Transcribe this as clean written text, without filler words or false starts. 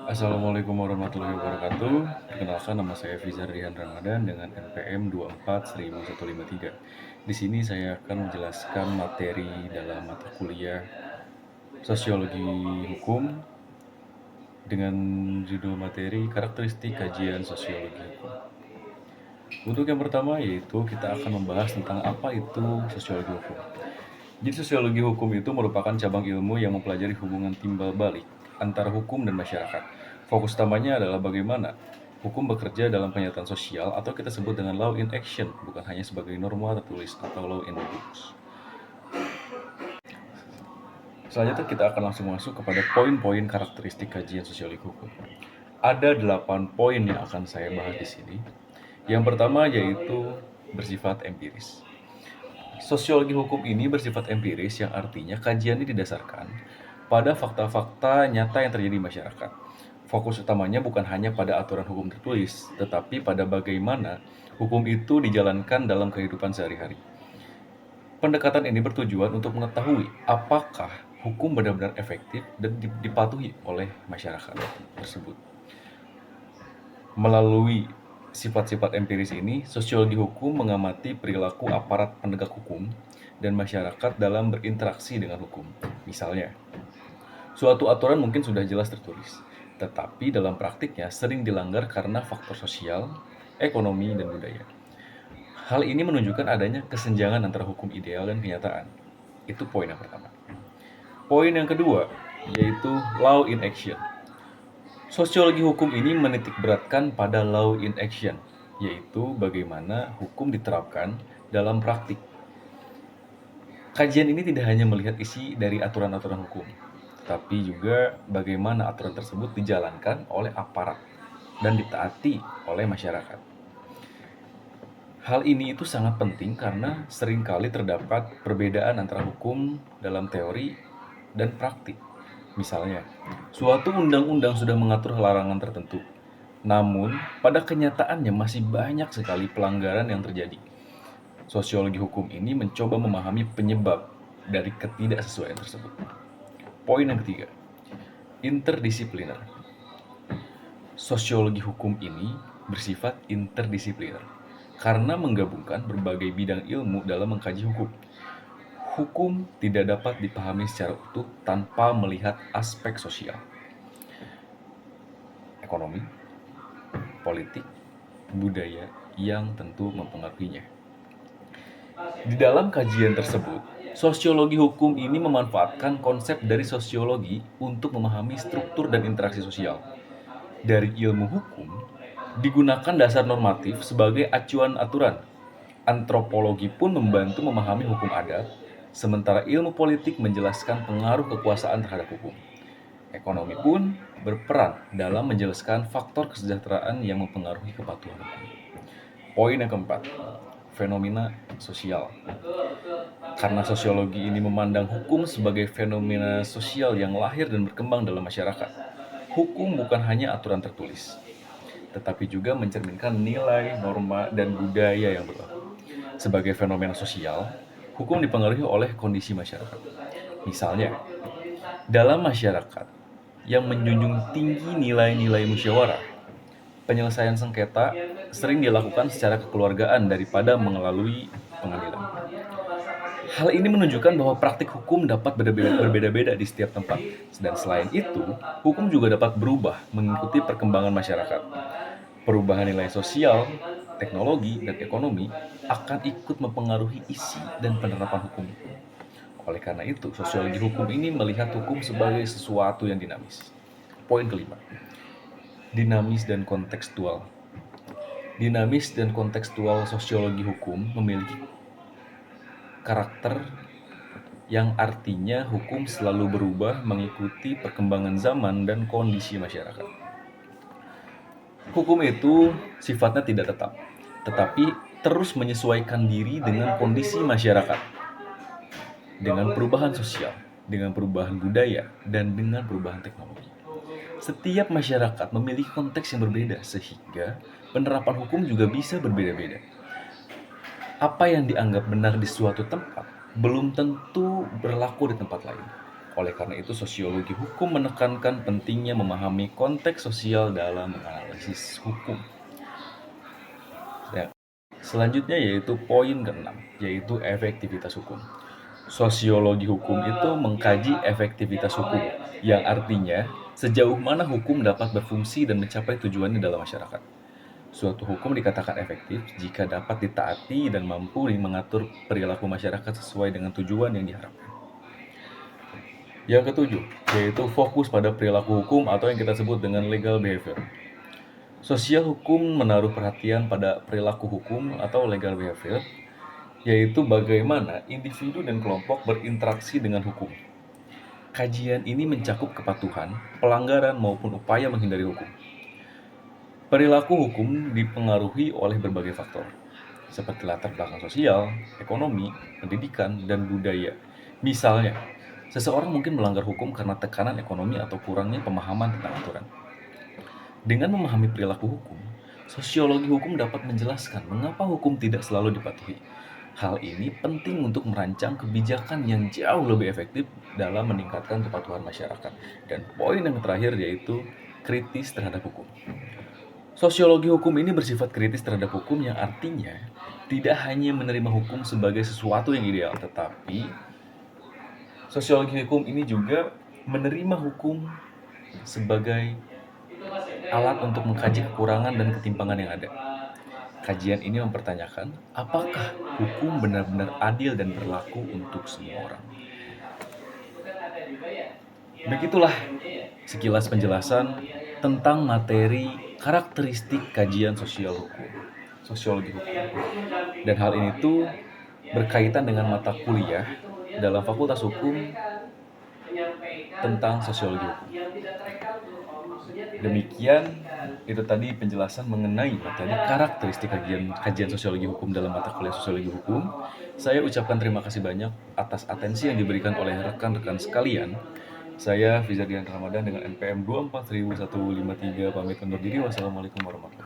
Assalamualaikum warahmatullahi wabarakatuh. Perkenalkan, nama saya Fizar Rihan Ramadan dengan NPM 24.153. Di sini saya akan menjelaskan materi dalam mata kuliah Sosiologi Hukum dengan judul materi Karakteristik Kajian Sosiologi Hukum. Untuk yang pertama yaitu kita akan membahas tentang apa itu sosiologi hukum. Jadi sosiologi hukum itu merupakan cabang ilmu yang mempelajari hubungan timbal balik antara hukum dan masyarakat. Fokus utamanya adalah bagaimana hukum bekerja dalam kenyataan sosial atau kita sebut dengan law in action, bukan hanya sebagai norma tertulis atau law in the books. Selanjutnya kita akan langsung masuk kepada poin-poin karakteristik kajian sosiologi hukum. Ada 8 poin yang akan saya bahas di sini. Yang pertama yaitu bersifat empiris. Sosiologi hukum ini bersifat empiris yang artinya kajian ini didasarkan pada fakta-fakta nyata yang terjadi di masyarakat. Fokus utamanya bukan hanya pada aturan hukum tertulis, tetapi pada bagaimana hukum itu dijalankan dalam kehidupan sehari-hari. Pendekatan ini bertujuan untuk mengetahui apakah hukum benar-benar efektif dan dipatuhi oleh masyarakat tersebut. Melalui sifat-sifat empiris ini, sosiologi hukum mengamati perilaku aparat penegak hukum dan masyarakat dalam berinteraksi dengan hukum. Misalnya, suatu aturan mungkin sudah jelas tertulis, tetapi dalam praktiknya sering dilanggar karena faktor sosial, ekonomi, dan budaya. Hal ini menunjukkan adanya kesenjangan antara hukum ideal dan kenyataan. Itu poin yang pertama. Poin yang kedua, yaitu law in action. Sosiologi hukum ini menitikberatkan pada law in action, yaitu bagaimana hukum diterapkan dalam praktik. Kajian ini tidak hanya melihat isi dari aturan-aturan hukum, tapi juga bagaimana aturan tersebut dijalankan oleh aparat dan ditaati oleh masyarakat. Hal ini itu sangat penting karena seringkali terdapat perbedaan antara hukum dalam teori dan praktik. Misalnya, suatu undang-undang sudah mengatur larangan tertentu, namun pada kenyataannya masih banyak sekali pelanggaran yang terjadi. Sosiologi hukum ini mencoba memahami penyebab dari ketidaksesuaian tersebut. Poin yang ketiga, interdisipliner. Sosiologi hukum ini bersifat interdisipliner karena menggabungkan berbagai bidang ilmu dalam mengkaji hukum. Hukum tidak dapat dipahami secara utuh tanpa melihat aspek sosial, ekonomi, politik, budaya yang tentu mempengaruhinya. Di dalam kajian tersebut, sosiologi hukum ini memanfaatkan konsep dari sosiologi untuk memahami struktur dan interaksi sosial. Dari ilmu hukum, digunakan dasar normatif sebagai acuan aturan. Antropologi pun membantu memahami hukum adat, sementara ilmu politik menjelaskan pengaruh kekuasaan terhadap hukum. Ekonomi pun berperan dalam menjelaskan faktor kesejahteraan yang mempengaruhi kepatuhan hukum. Poin yang keempat, fenomena sosial. Karena sosiologi ini memandang hukum sebagai fenomena sosial yang lahir dan berkembang dalam masyarakat. Hukum bukan hanya aturan tertulis, tetapi juga mencerminkan nilai, norma, dan budaya yang berlaku. Sebagai fenomena sosial, hukum dipengaruhi oleh kondisi masyarakat. Misalnya, dalam masyarakat yang menjunjung tinggi nilai-nilai musyawarah, penyelesaian sengketa sering dilakukan secara kekeluargaan daripada melalui pengadilan. Hal ini menunjukkan bahwa praktik hukum dapat berbeda-beda di setiap tempat. Dan selain itu, hukum juga dapat berubah mengikuti perkembangan masyarakat. Perubahan nilai sosial, teknologi, dan ekonomi akan ikut mempengaruhi isi dan penerapan hukum. Oleh karena itu, sosiologi hukum ini melihat hukum sebagai sesuatu yang dinamis. Poin kelima, dinamis dan kontekstual. Dinamis dan kontekstual sosiologi hukum memiliki karakter yang artinya hukum selalu berubah mengikuti perkembangan zaman dan kondisi masyarakat. Hukum itu sifatnya tidak tetap, tetapi terus menyesuaikan diri dengan kondisi masyarakat, dengan perubahan sosial, dengan perubahan budaya, dan dengan perubahan teknologi. Setiap masyarakat memiliki konteks yang berbeda, sehingga penerapan hukum juga bisa berbeda-beda. Apa yang dianggap benar di suatu tempat belum tentu berlaku di tempat lain. Oleh karena itu, sosiologi hukum menekankan pentingnya memahami konteks sosial dalam menganalisis hukum. Ya. Selanjutnya yaitu poin ke-6, yaitu efektivitas hukum. Sosiologi hukum itu mengkaji efektivitas hukum, yang artinya sejauh mana hukum dapat berfungsi dan mencapai tujuannya dalam masyarakat. Suatu hukum dikatakan efektif jika dapat ditaati dan mampu mengatur perilaku masyarakat sesuai dengan tujuan yang diharapkan. Yang ketujuh, yaitu fokus pada perilaku hukum atau yang kita sebut dengan legal behavior. Sosial hukum menaruh perhatian pada perilaku hukum atau legal behavior, yaitu bagaimana individu dan kelompok berinteraksi dengan hukum. Kajian ini mencakup kepatuhan, pelanggaran maupun upaya menghindari hukum. Perilaku hukum dipengaruhi oleh berbagai faktor, seperti latar belakang sosial, ekonomi, pendidikan, dan budaya. Misalnya, seseorang mungkin melanggar hukum karena tekanan ekonomi atau kurangnya pemahaman tentang aturan. Dengan memahami perilaku hukum, sosiologi hukum dapat menjelaskan mengapa hukum tidak selalu dipatuhi. Hal ini penting untuk merancang kebijakan yang jauh lebih efektif dalam meningkatkan kepatuhan masyarakat. Dan poin yang terakhir yaitu kritis terhadap hukum. Sosiologi hukum ini bersifat kritis terhadap hukum, yang artinya tidak hanya menerima hukum sebagai sesuatu yang ideal, tetapi sosiologi hukum ini juga menerima hukum sebagai alat untuk mengkaji kekurangan dan ketimpangan yang ada. Kajian ini mempertanyakan apakah hukum benar-benar adil dan berlaku untuk semua orang. Begitulah sekilas penjelasan tentang materi karakteristik kajian sosiologi hukum. Dan hal ini tuh berkaitan dengan mata kuliah dalam Fakultas Hukum tentang sosiologi hukum. Demikian itu tadi penjelasan mengenai materi karakteristik kajian sosiologi hukum dalam mata kuliah sosiologi hukum. Saya ucapkan terima kasih banyak atas atensi yang diberikan oleh rekan-rekan sekalian. Saya Fizardian Ramadan dengan NPM 240153 pamit undur diri. Wassalamualaikum warahmatullahi wabarakatuh.